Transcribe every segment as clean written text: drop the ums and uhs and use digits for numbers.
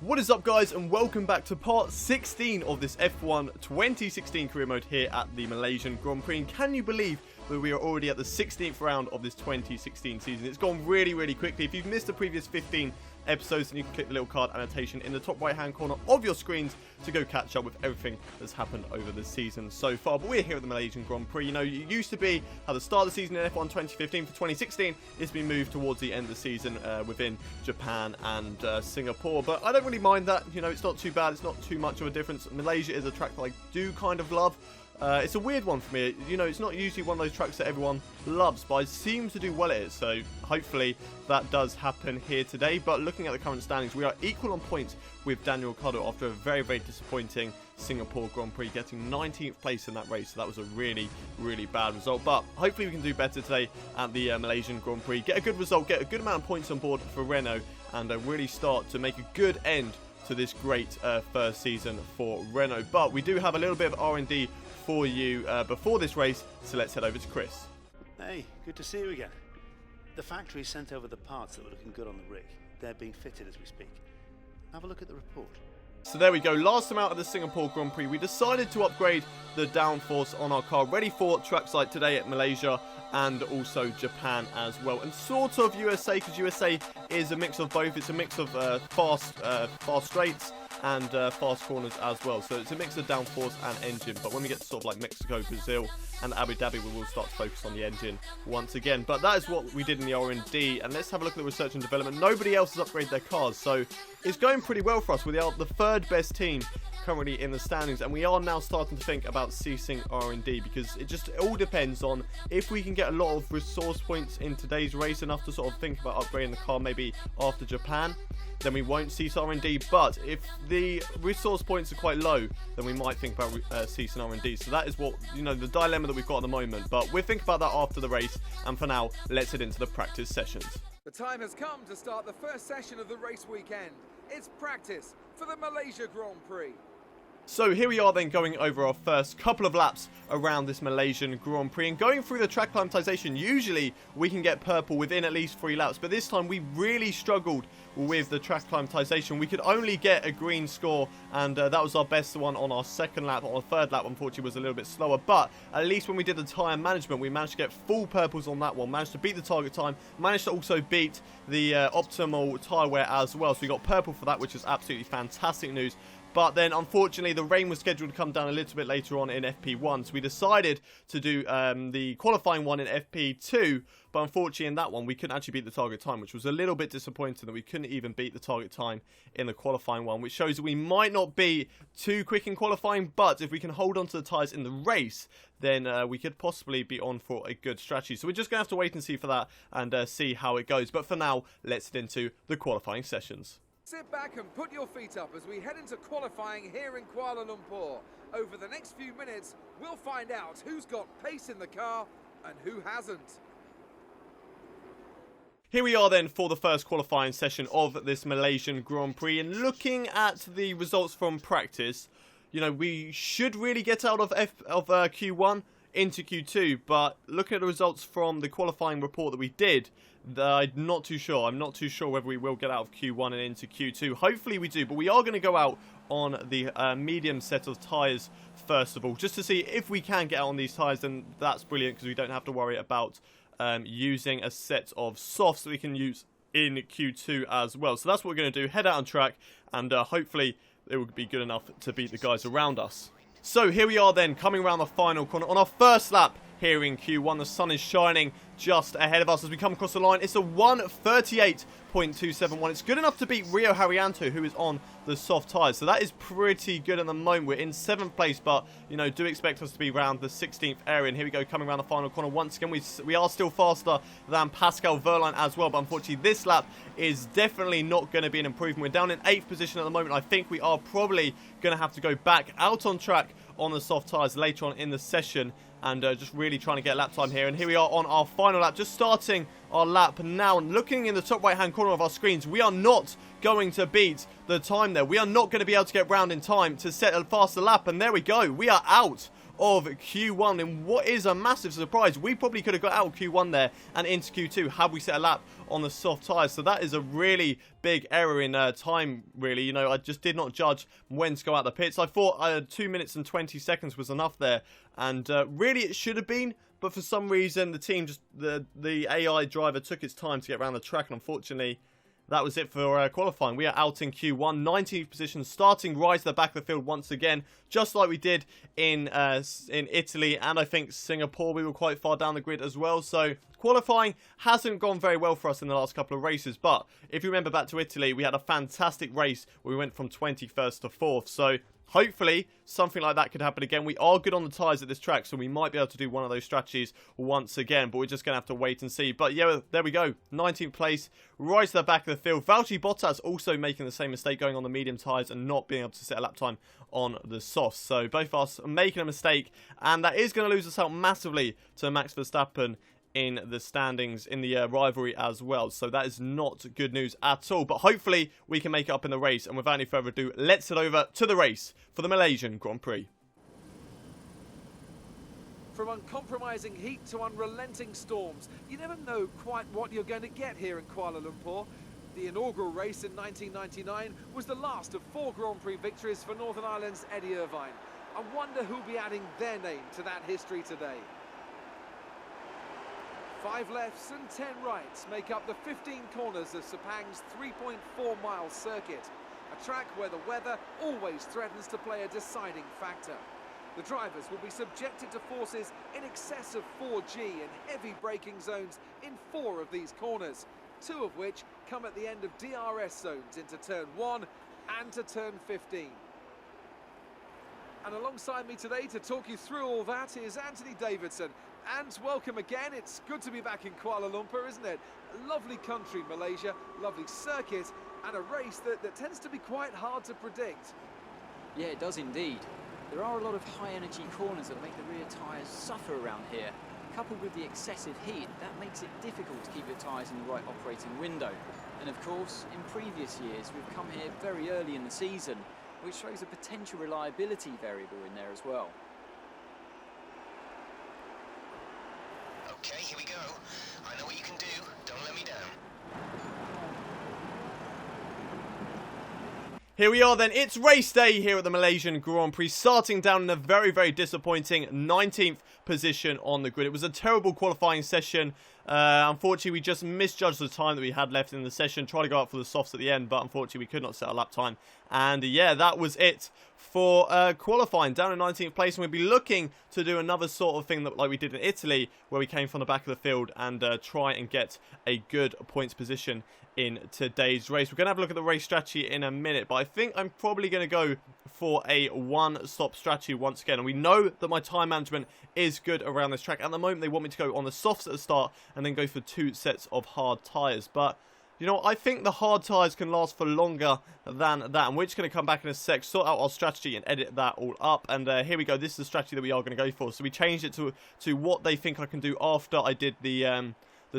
What is up, guys, and welcome back to part 16 of this F1 2016 career mode here at the Malaysian Grand Prix. And can you believe that we are already at the 16th round of this 2016 season? It's gone really quickly. If you've missed the previous 15 episodes, then you can click the little card annotation in the top right hand corner of your screens to go catch up with everything that's happened over the season so far. But we're here at the Malaysian Grand Prix. You know, it used to be at the start of the season in F1 2015 for 2016. It's been moved towards the end of the season within Japan and Singapore. But I don't really mind that. You know, it's not too bad. It's not too much of a difference. Malaysia is a track that I do kind of love. It's a weird one for me. You know, it's not usually one of those tracks that everyone loves, but I seem to do well at it, so hopefully that does happen here today. But looking at the current standings, we are equal on points with Daniel Ricciardo after a very disappointing Singapore Grand Prix, getting 19th place in that race, so that was a really bad result. But hopefully we can do better today at the Malaysian Grand Prix, get a good result, get a good amount of points on board for Renault, and really start to make a good end to this great first season for Renault. But we do have a little bit of R&D for you before this race, so let's head over to Chris. Hey, good to see you again. The factory sent over the parts that were looking good on the rig. They're being fitted as we speak. Have a look at the report. So there we go, last time out of the Singapore Grand Prix, we decided to upgrade the downforce on our car, ready for tracks like today at Malaysia and also Japan as well. And sort of USA, because USA is a mix of both. It's a mix of fast straights and fast corners as well. So it's a mix of downforce and engine. But when we get to sort of like Mexico, Brazil and Abu Dhabi, we will start to focus on the engine once again. But that is what we did in the R&D. And let's have a look at the research and development. Nobody else has upgraded their cars, so it's going pretty well for us. We are the third best team currently in the standings, and we are now starting to think about ceasing R&D, because it just all depends on if we can get a lot of resource points in today's race, enough to sort of think about upgrading the car maybe after Japan. Then we won't cease R&D. But if the resource points are quite low, then we might think about ceasing R&D. So that is what, you know, the dilemma that we've got at the moment. But we'll think about that after the race. And for now, let's head into the practice sessions. The time has come to start the first session of the race weekend. It's practice for the Malaysia Grand Prix. So here we are then, going over our first couple of laps around this Malaysian Grand Prix and going through the track climatization. Usually we can get purple within at least 3 laps, but this time we really struggled with the track climatization. We could only get a green score, and that was our best one on our second lap. On our third lap, unfortunately, was a little bit slower, but at least when we did the tyre management, we managed to get full purples on that one, managed to beat the target time, managed to also beat the optimal tyre wear as well. So we got purple for that, which is absolutely fantastic news. But then, unfortunately, the rain was scheduled to come down a little bit later on in FP1. So we decided to do the qualifying one in FP2. But unfortunately, in that one, we couldn't actually beat the target time, which was a little bit disappointing that we couldn't even beat the target time in the qualifying one, which shows that we might not be too quick in qualifying. But if we can hold on to the tyres in the race, then we could possibly be on for a good strategy. So we're just going to have to wait and see for that and see how it goes. But for now, let's head into the qualifying sessions. Sit back and put your feet up as we head into qualifying here in Kuala Lumpur. Over the next few minutes, we'll find out who's got pace in the car and who hasn't. Here we are then for the first qualifying session of this Malaysian Grand Prix, and looking at the results from practice, you know, we should really get out of Q1 into Q2, but looking at the results from the qualifying report that we did, I'm not too sure. I'm not too sure whether we will get out of Q1 and into Q2. Hopefully we do, but we are going to go out on the medium set of tyres first of all, just to see if we can get out on these tyres. And that's brilliant, because we don't have to worry about using a set of softs that we can use in Q2 as well. So that's what we're going to do, head out on track, and hopefully it will be good enough to beat the guys around us. So here we are then, coming around the final corner on our first lap here in Q1. The sun is shining just ahead of us as we come across the line. It's a 1:38.271. It's good enough to beat Rio Haryanto, who is on the soft tyres. So that is pretty good at the moment. We're in 7th place, but, you know, do expect us to be around the 16th area. And here we go, coming around the final corner. Once again, we are still faster than Pascal Wehrlein as well. But unfortunately, this lap is definitely not going to be an improvement. We're down in 8th position at the moment. I think we are probably going to have to go back out on track on the soft tyres later on in the session, and just really trying to get lap time here. And here we are on our final lap, just starting our lap now. And looking in the top right hand corner of our screens, we are not going to beat the time there. We are not going to be able to get round in time to set a faster lap. And there we go, we are out of Q1 in what is a massive surprise. We probably could have got out of Q1 there and into Q2 had we set a lap on the soft tyres. So that is a really big error in time, really. You know, I just did not judge when to go out the pits. I thought 2 minutes and 20 seconds was enough there, and really it should have been. But for some reason, the team just, the AI driver took its time to get around the track, and unfortunately, that was it for qualifying. We are out in Q1, 19th position, starting right at the back of the field once again, just like we did in Italy and I think Singapore. We were quite far down the grid as well, so qualifying hasn't gone very well for us in the last couple of races. But if you remember back to Italy, we had a fantastic race where we went from 21st to 4th, so hopefully something like that could happen again. We are good on the tyres at this track, so we might be able to do one of those strategies once again, but we're just going to have to wait and see. But yeah, there we go, 19th place, right to the back of the field. Valtteri Bottas also making the same mistake, going on the medium tyres and not being able to set a lap time on the softs. So both of us are making a mistake, and that is going to lose us out massively to Max Verstappen in the standings, in the rivalry as well. So that is not good news at all. But hopefully we can make it up in the race. And without any further ado, let's head over to the race for the Malaysian Grand Prix. From uncompromising heat to unrelenting storms, you never know quite what you're going to get here in Kuala Lumpur. The inaugural race in 1999 was the last of 4 Grand Prix victories for Northern Ireland's Eddie Irvine. I wonder who'll be adding their name to that history today. 5 lefts and 10 rights make up the 15 corners of Sepang's 3.4-mile circuit, a track where the weather always threatens to play a deciding factor. The drivers will be subjected to forces in excess of 4G and heavy braking zones in 4 of these corners, 2 of which come at the end of DRS zones into turn 1 and to turn 15. And alongside me today to talk you through all that is Anthony Davidson. And welcome again. It's good to be back in Kuala Lumpur, isn't it? A lovely country, Malaysia, lovely circuit, and a race that tends to be quite hard to predict. Yeah, it does indeed. There are a lot of high-energy corners that make the rear tyres suffer around here. Coupled with the excessive heat, that makes it difficult to keep your tyres in the right operating window. And of course, in previous years, we've come here very early in the season, which shows a potential reliability variable in there as well. Okay, here we go. I know what you can do. Don't let me down. Here we are then, it's race day here at the Malaysian Grand Prix, starting down in a very, very disappointing 19th position on the grid. It was a terrible qualifying session. Unfortunately, we just misjudged the time that we had left in the session, tried to go out for the softs at the end, but unfortunately we could not set a lap time. And yeah, that was it for qualifying, down in 19th place, and we'll be looking to do another sort of thing that, like we did in Italy, where we came from the back of the field and try and get a good points position in today's race. We're going to have a look at the race strategy in a minute, but I think I'm probably going to go for a one-stop strategy once again. And we know that my time management is good around this track. At the moment, they want me to go on the softs at the start and then go for 2 sets of hard tyres. But, you know, I think the hard tyres can last for longer than that. And we're just going to come back in a sec, sort out our strategy and edit that all up. And here we go. This is the strategy that we are going to go for. So we changed it to what they think I can do after I did the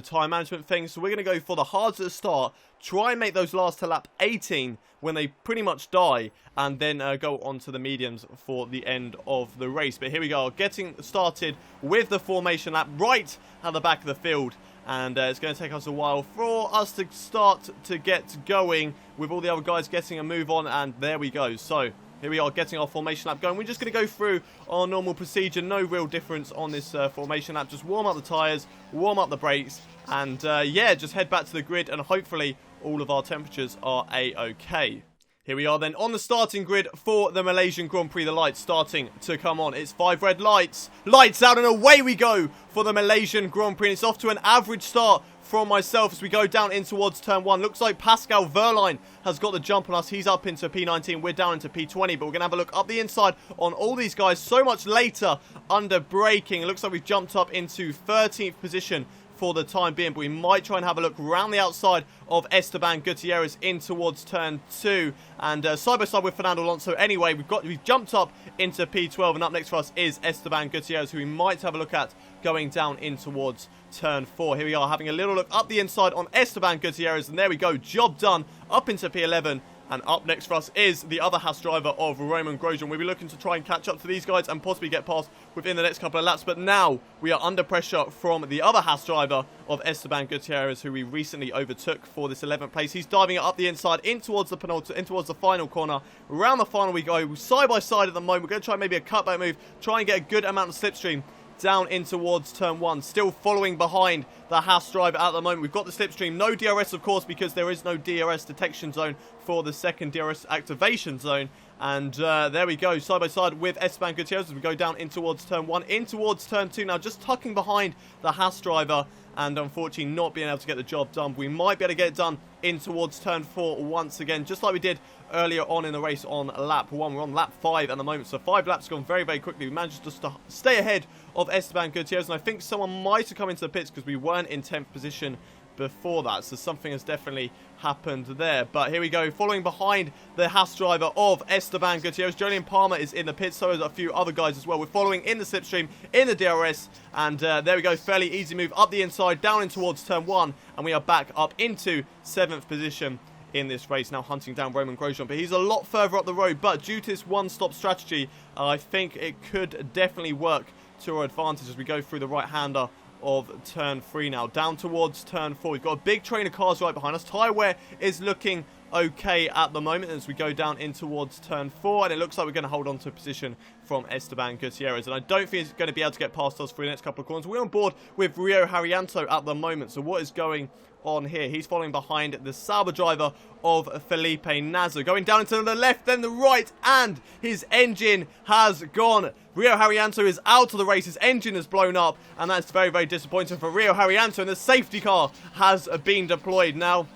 time management thing. So we're going to go for the hards at the start, try and make those last to lap 18 when they pretty much die, and then go on to the mediums for the end of the race. But here we go, getting started with the formation lap right at the back of the field, and it's going to take us a while for us to start to get going with all the other guys getting a move on, and there we go. So here we are, getting our formation lap going. We're just going to go through our normal procedure. No real difference on this formation lap. Just warm up the tyres, warm up the brakes, and yeah, just head back to the grid, and hopefully all of our temperatures are a-okay. Here we are then on the starting grid for the Malaysian Grand Prix. The lights starting to come on. It's 5 red lights. Lights out, and away we go for the Malaysian Grand Prix. And it's off to an average start from myself as we go down in towards turn 1. Looks like Pascal Wehrlein has got the jump on us. He's up into P19. We're down into P20, but we're going to have a look up the inside on all these guys so much later under braking. It looks like we've jumped up into 13th position for the time being, but we might try and have a look around the outside of Esteban Gutierrez in towards turn 2, and side by side with Fernando Alonso. Anyway, we've jumped up into P12, and up next for us is Esteban Gutierrez, who we might have a look at going down in towards turn 4. Here we are having a little look up the inside on Esteban Gutierrez, and there we go, job done, up into P11, And up next for us is the other Haas driver of Romain Grosjean. We'll be looking to try and catch up to these guys and possibly get past within the next couple of laps. But now we are under pressure from the other Haas driver of Esteban Gutierrez, who we recently overtook for this 11th place. He's diving it up the inside in towards the penultimate, in towards the final corner. Around the final we go, side by side at the moment. We're going to try maybe a cutback move, try and get a good amount of slipstream down in towards turn 1, still following behind the Haas driver at the moment. We've got the slipstream, no DRS of course, because there is no DRS detection zone for the second DRS activation zone. And there we go, side by side with Esteban Gutierrez as we go down in towards turn 1, in towards turn 2 now, just tucking behind the Haas driver, and unfortunately not being able to get the job done. We might be able to get it done in towards turn 4 once again, just like we did earlier on in the race on lap 1. We're on lap 5 at the moment, so 5 laps gone very, very quickly. We managed just to stay ahead of Esteban Gutierrez, and I think someone might have come into the pits because we weren't in 10th position before that, so something has definitely happened there. But here we go, following behind the Haas driver of Esteban Gutierrez. Julian Palmer is in the pits, so is a few other guys as well. We're following in the slipstream, in the DRS, and there we go, fairly easy move up the inside, down in towards turn 1, and we are back up into 7th position in this race, now hunting down Romain Grosjean. But he's a lot further up the road, but due to this one-stop strategy, I think it could definitely work to our advantage as we go through the right-hander of turn 3 now, down towards turn 4. We've got a big train of cars right behind us. Tyre wear is looking okay at the moment as we go down in towards turn 4, and it looks like we're going to hold on to a position from Esteban Gutierrez, and I don't think he's going to be able to get past us for the next couple of corners. We're on board with Rio Haryanto at the moment, so what is going on here? He's following behind the Sauber driver of Felipe Nasr, going down into the left, then the right, and his engine has gone. Rio Haryanto is out of the race. His engine has blown up, and that's very, very disappointing for Rio Haryanto, and the safety car has been deployed. Now,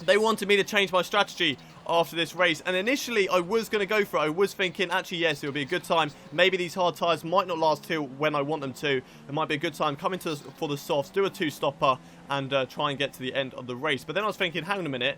they wanted me to change my strategy after this race, and initially I was going to go for it. I was thinking, actually, yes, it would be a good time. Maybe these hard tyres might not last till when I want them to. It might be a good time, come into for the softs, do a 2-stopper, and try and get to the end of the race. But then I was thinking, hang on a minute,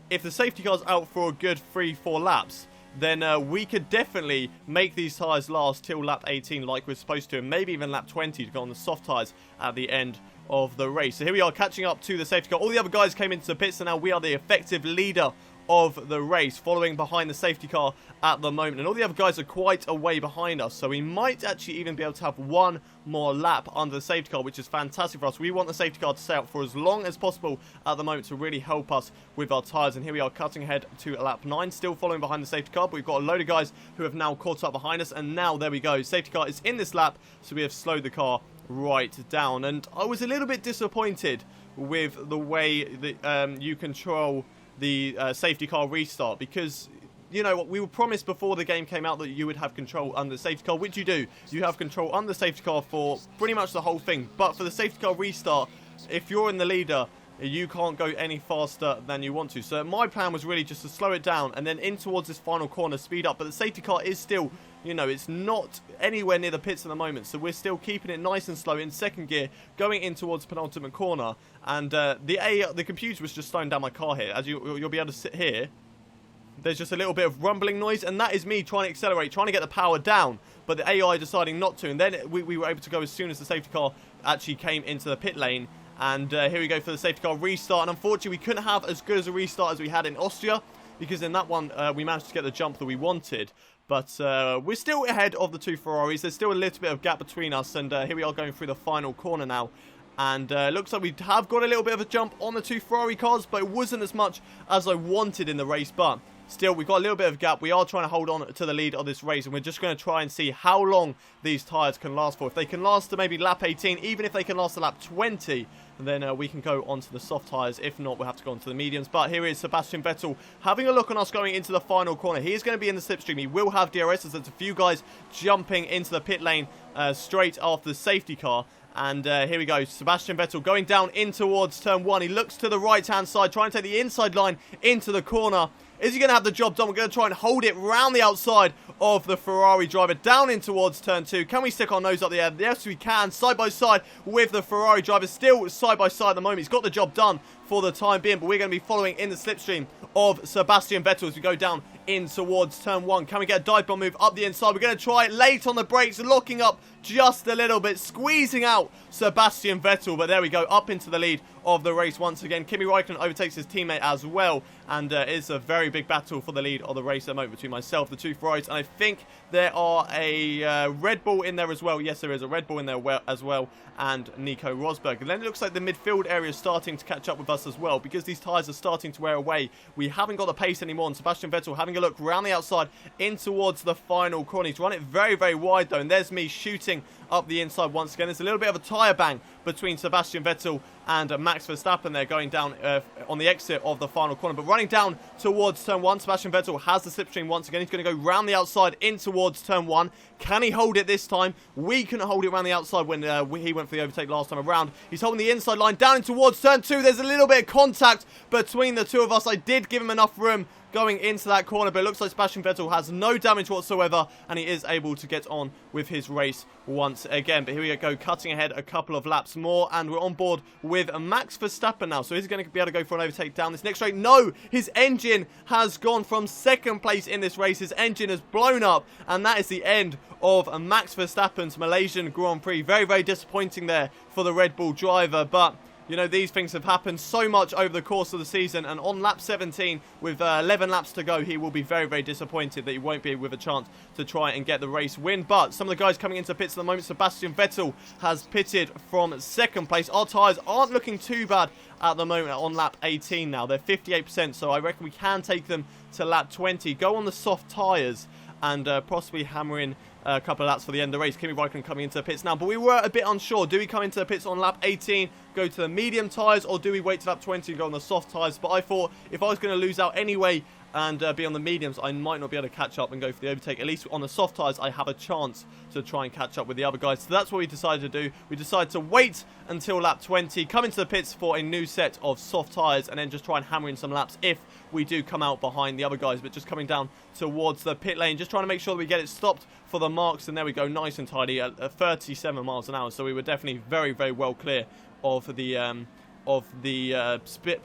if the safety car's out for a good 3-4 laps, then we could definitely make these tyres last till lap 18 like we're supposed to, and maybe even lap 20 to go on the soft tyres at the end of the race. So here we are catching up to the safety car. All the other guys came into the pits, so now we are the effective leader of the race, following behind the safety car at the moment, and all the other guys are quite a way behind us, so we might actually even be able to have one more lap under the safety car, which is fantastic for us. We want the safety car to stay out for as long as possible at the moment to really help us with our tyres. And here we are cutting ahead to lap 9, still following behind the safety car, but we've got a load of guys who have now caught up behind us, and now there we go, safety car is in this lap, so we have slowed the car right down. And I was a little bit disappointed with the way that you control the safety car restart, because you know what, we were promised before the game came out that you would have control under the safety car, which you do. You have control under the safety car for pretty much the whole thing, but for the safety car restart, if you're in the leader, you can't go any faster than you want to. So my plan was really just to slow it down and then in towards this final corner speed up, but the safety car is still, you know, it's not anywhere near the pits at the moment, so we're still keeping it nice and slow in second gear, going in towards penultimate corner, and the computer was just slowing down my car here. As you'll be able to sit here, there's just a little bit of rumbling noise, and that is me trying to accelerate, trying to get the power down, but the AI deciding not to, and then we were able to go as soon as the safety car actually came into the pit lane. And here we go for the safety car restart, and unfortunately we couldn't have as good as a restart as we had in Austria, because in that one we managed to get the jump that we wanted. But we're still ahead of the two Ferraris. There's still a little bit of gap between us, and here we are going through the final corner now. And looks like we have got a little bit of a jump on the two Ferrari cars, but it wasn't as much as I wanted in the race. But still, we've got a little bit of gap. We are trying to hold on to the lead of this race, and we're just going to try and see how long these tyres can last for. If they can last to maybe lap 18, even if they can last to lap 20, then we can go onto the soft tyres. If not, we'll have to go onto the mediums. But here is Sebastian Vettel having a look on us going into the final corner. He is going to be in the slipstream. He will have DRS, as there's a few guys jumping into the pit lane straight after the safety car. And here we go, Sebastian Vettel going down in towards turn 1. He looks to the right-hand side, trying to take the inside line into the corner. Is he going to have the job done? We're going to try and hold it round the outside of the Ferrari driver, down in towards turn 2. Can we stick our nose up there? Yes, we can. Side by side with the Ferrari driver, still side by side at the moment. He's got the job done for the time being, but we're going to be following in the slipstream of Sebastian Vettel as we go down in towards turn 1. Can we get a dive bomb move up the inside? We're going to try it late on the brakes, locking up just a little bit, squeezing out Sebastian Vettel, but there we go, up into the lead of the race once again. Kimi Räikkönen overtakes his teammate as well, and it's a very big battle for the lead of the race at the moment between myself, the two Ferraris, and I think there are a Red Bull in there as well. Yes, there is a Red Bull in there as well, and Nico Rosberg. And then it looks like the midfield area is starting to catch up with us as well, because these tyres are starting to wear away. We haven't got the pace anymore, and Sebastian Vettel having a look round the outside in towards the final corner. He's run it very, very wide though, and there's me shooting up the inside once again. There's a little bit of a tyre bang between Sebastian Vettel and Max Verstappen there, going down on the exit of the final corner. But running down towards turn 1, Sebastian Vettel has the slipstream once again. He's going to go round the outside in towards turn 1. Can he hold it this time? We couldn't hold it around the outside when he went for the overtake last time around. He's holding the inside line down in towards turn 2. There's a little bit of contact between the two of us. I did give him enough room going into that corner, but it looks like Sebastian Vettel has no damage whatsoever, and he is able to get on with his race once again. But here we go, cutting ahead a couple of laps more, and we're on board with Max Verstappen now. So he's going to be able to go for an overtake down this next straight. No, his engine has gone from second place in this race. His engine has blown up, and that is the end of Max Verstappen's Malaysian Grand Prix. Very, very disappointing there for the Red Bull driver, but you know, these things have happened so much over the course of the season, and on lap 17, with 11 laps to go, he will be very, very disappointed that he won't be with a chance to try and get the race win. But some of the guys coming into pits at the moment, Sebastian Vettel has pitted from second place. Our tyres aren't looking too bad at the moment on lap 18 now. They're 58%, so I reckon we can take them to lap 20. Go on the soft tyres and possibly hammer in a couple of laps for the end of the race. Kimi Räikkönen coming into the pits now, but we were a bit unsure. Do we come into the pits on lap 18, go to the medium tyres, or do we wait to lap 20 and go on the soft tyres? But I thought if I was going to lose out anyway and be on the mediums, I might not be able to catch up and go for the overtake. At least on the soft tyres, I have a chance to try and catch up with the other guys. So that's what we decided to do. We decided to wait until lap 20, come into the pits for a new set of soft tyres, and then just try and hammer in some laps if we do come out behind the other guys. But just coming down towards the pit lane, just trying to make sure that we get it stopped for the marks, and there we go, nice and tidy at 37 miles an hour. So we were definitely very, very well clear of the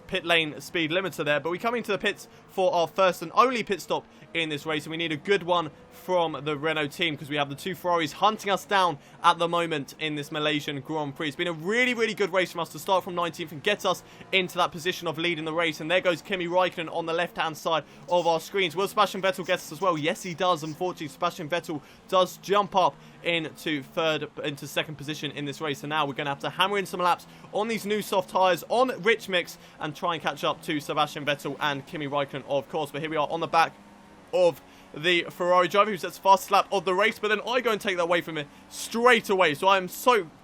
pit lane speed limiter there. But we come into the pits for our first and only pit stop in this race, and we need a good one from the Renault team, because we have the two Ferraris hunting us down at the moment in this Malaysian Grand Prix. It's been a really, really good race from us to start from 19th and get us into that position of leading the race. And there goes Kimi Räikkönen on the left-hand side of our screens. Will Sebastian Vettel get us as well? Yes, he does. Unfortunately, Sebastian Vettel does jump up into second position in this race. And now we're going to have to hammer in some laps on these new soft tyres, on rich mix, and try and catch up to Sebastian Vettel and Kimi Räikkönen, of course. But here we are on the back of the Ferrari driver who sets the fastest lap of the race, but then I go and take that away from him straight away. So I am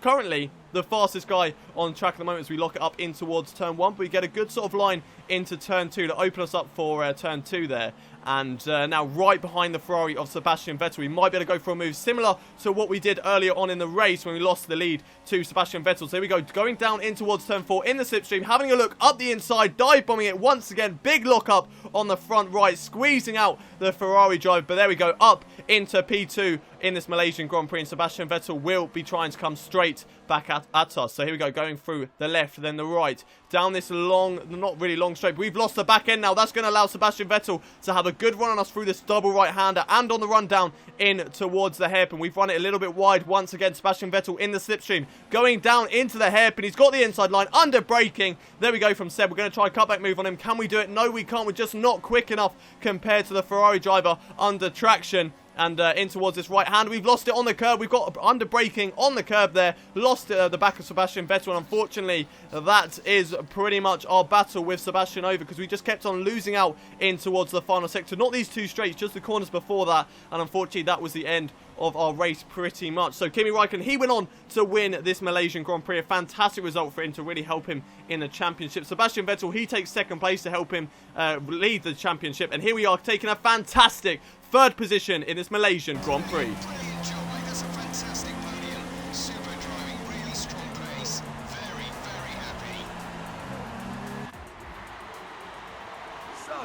currently the fastest guy on track at the moment as we lock it up in towards turn 1, but we get a good sort of line into turn 2 to open us up for turn 2 there. And now right behind the Ferrari of Sebastian Vettel, we might be able to go for a move similar to what we did earlier on in the race when we lost the lead to Sebastian Vettel. So here we go, going down in towards turn 4 in the slipstream, having a look up the inside, dive bombing it once again, big lock up on the front right, squeezing out the Ferrari driver. But there we go, up into P2 in this Malaysian Grand Prix, and Sebastian Vettel will be trying to come straight back at us. So here we go, going through the left, then the right, down this long, not really long straight, but we've lost the back end now. That's going to allow Sebastian Vettel to have a good run on us through this double right-hander and on the run down in towards the hairpin. We've run it a little bit wide once again. Sebastian Vettel in the slipstream, going down into the hairpin. He's got the inside line, under braking. There we go from Seb. We're going to try a cutback move on him. Can we do it? No, we can't. We're just not quick enough compared to the Ferrari driver under traction. And in towards this right hand, we've lost it on the curb. We've got under braking on the curb there, lost the back of Sebastian Vettel, and unfortunately that is pretty much our battle with Sebastian over, because we just kept on losing out in towards the final sector. Not these two straights, just the corners before that, and unfortunately that was the end of our race pretty much. So Kimi Räikkönen, he went on to win this Malaysian Grand Prix. A fantastic result for him to really help him in the championship. Sebastian Vettel, he takes second place to help him lead the championship. And here we are taking a fantastic third position in this Malaysian Grand Prix. Brilliant job, mate. That's a fantastic podium. Super driving, really strong pace. Very, very happy. So,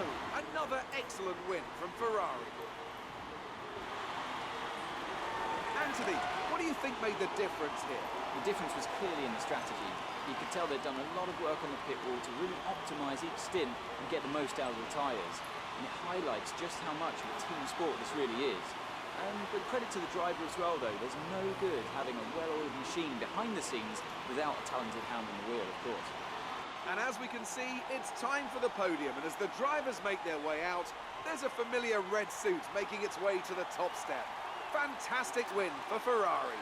another excellent win from Ferrari. Anthony, what do you think made the difference here? The difference was clearly in the strategy. You can tell they've done a lot of work on the pit wall to really optimise each stint and get the most out of the tyres. And it highlights just how much of a team sport this really is. But credit to the driver as well though, there's no good having a well-oiled machine behind the scenes without a talented hand on the wheel, of course. And as we can see, it's time for the podium, and as the drivers make their way out, there's a familiar red suit making its way to the top step. Fantastic win for Ferrari.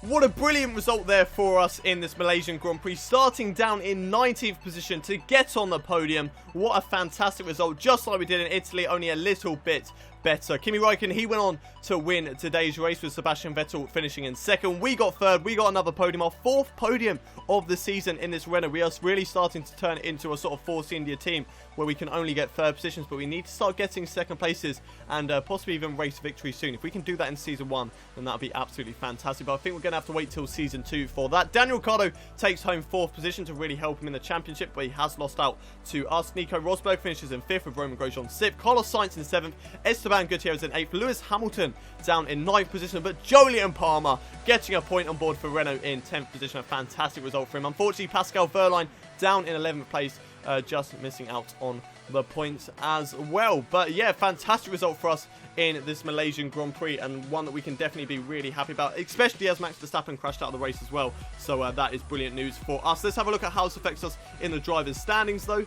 What a brilliant result there for us in this Malaysian Grand Prix, starting down in 19th position to get on the podium. What a fantastic result, just like we did in Italy, only a little bit better. Kimi Räikkönen, he went on to win today's race with Sebastian Vettel finishing in second. We got third, we got another podium, our fourth podium of the season in this Renault. We are really starting to turn it into a sort of Force India team where we can only get third positions, but we need to start getting second places and possibly even race victory soon. If we can do that in season 1, then that would be absolutely fantastic, but I think we're going to have to wait till season 2 for that. Daniel Ricciardo takes home 4th position to really help him in the championship, but he has lost out to us. Nico Rosberg finishes in 5th with Romain Grosjean 6th, Carlos Sainz in 7th, Esteban Gutierrez in 8th, Lewis Hamilton down in 9th position, but Jolyon Palmer getting a point on board for Renault in 10th position. A fantastic result for him. Unfortunately, Pascal Wehrlein down in 11th place, just missing out on the points as well. But yeah, fantastic result for us in this Malaysian Grand Prix, and one that we can definitely be really happy about, especially as Max Verstappen crashed out of the race as well. So that is brilliant news for us. Let's have a look at how this affects us in the drivers' standings though.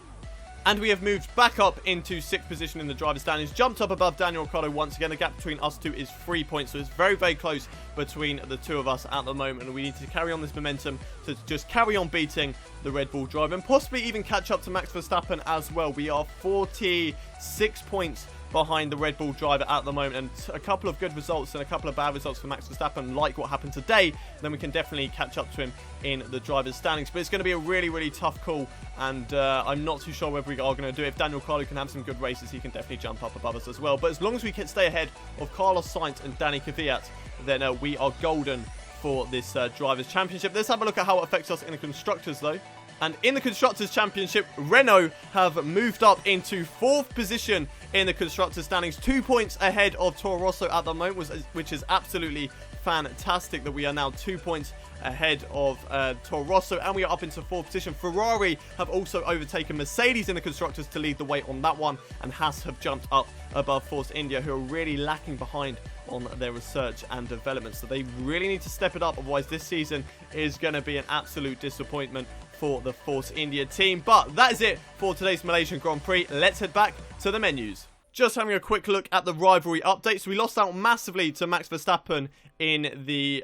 And we have moved back up into 6th position in the driver's standings, jumped up above Daniel Ricciardo once again. The gap between us two is 3 points, so it's very, very close between the two of us at the moment. And we need to carry on this momentum to just carry on beating the Red Bull driver and possibly even catch up to Max Verstappen as well. We are 46 points behind the Red Bull driver at the moment, and a couple of good results and a couple of bad results for Max Verstappen, like what happened today, then we can definitely catch up to him in the driver's standings. But it's going to be a really, really tough call, and I'm not too sure whether we are going to do it. If Daniel Ricciardo can have some good races, he can definitely jump up above us as well. But as long as we can stay ahead of Carlos Sainz and Danny Kvyat, then we are golden for this drivers' championship. Let's have a look at how it affects us in the constructors though. And in the Constructors' Championship, Renault have moved up into 4th position in the Constructors' standings, 2 points ahead of Toro Rosso at the moment, which is absolutely fantastic that we are now 2 points ahead of Toro Rosso, and we are up into 4th position. Ferrari have also overtaken Mercedes in the Constructors to lead the way on that one, and Haas have jumped up above Force India, who are really lacking behind on their research and development. So they really need to step it up, otherwise this season is going to be an absolute disappointment for the Force India team. But that is it for today's Malaysian Grand Prix. Let's head back to the menus. Just having a quick look at the rivalry updates. We lost out massively to Max Verstappen in the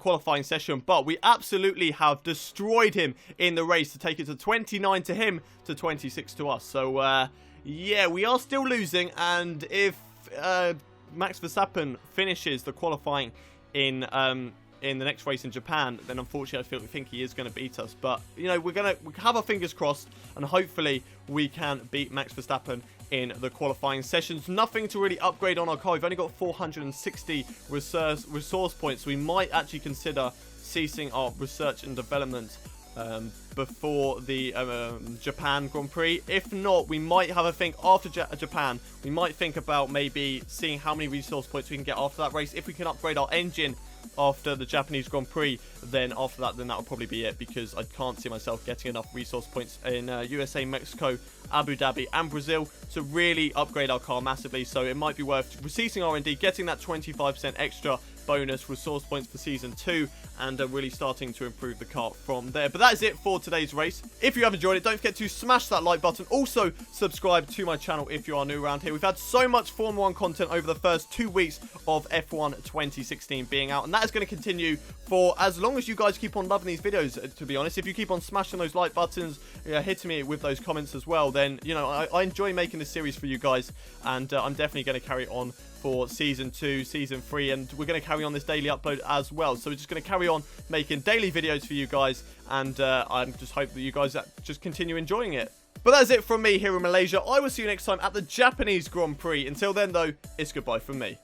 qualifying session, but we absolutely have destroyed him in the race to take it to 29 to him to 26 to us. So yeah, we are still losing, and if Max Verstappen finishes the qualifying in the next race in Japan, then unfortunately I think he is going to beat us. But you know, we have our fingers crossed, and hopefully we can beat Max Verstappen in the qualifying sessions. Nothing to really upgrade on our car. We've only got 460 resource points. So we might actually consider ceasing our research and development before the Japan Grand Prix. If not, we might have a think after Japan. We might think about maybe seeing how many resource points we can get after that race. If we can upgrade our engine after the Japanese Grand Prix, then after that, then that'll probably be it, because I can't see myself getting enough resource points in USA, Mexico, Abu Dhabi and Brazil to really upgrade our car massively. So it might be worth ceasing R&D, getting that 25% extra bonus resource points for season 2, and really starting to improve the car from there. But that is it for today's race. If you have enjoyed it, don't forget to smash that like button. Also subscribe to my channel if you are new around here. We've had so much Formula 1 content over the first 2 weeks of F1 2016 being out, and that is going to continue for as long as you guys keep on loving these videos, to be honest. If you keep on smashing those like buttons, hitting me with those comments as well, then you know I enjoy making this series for you guys, and I'm definitely going to carry on for season 2, season 3, and we're going to carry on this daily upload as well. So we're just going to carry on making daily videos for you guys, and I just hope that you guys just continue enjoying it. But that's it from me here in Malaysia. I will see you next time at the Japanese Grand Prix. Until then, though, it's goodbye from me.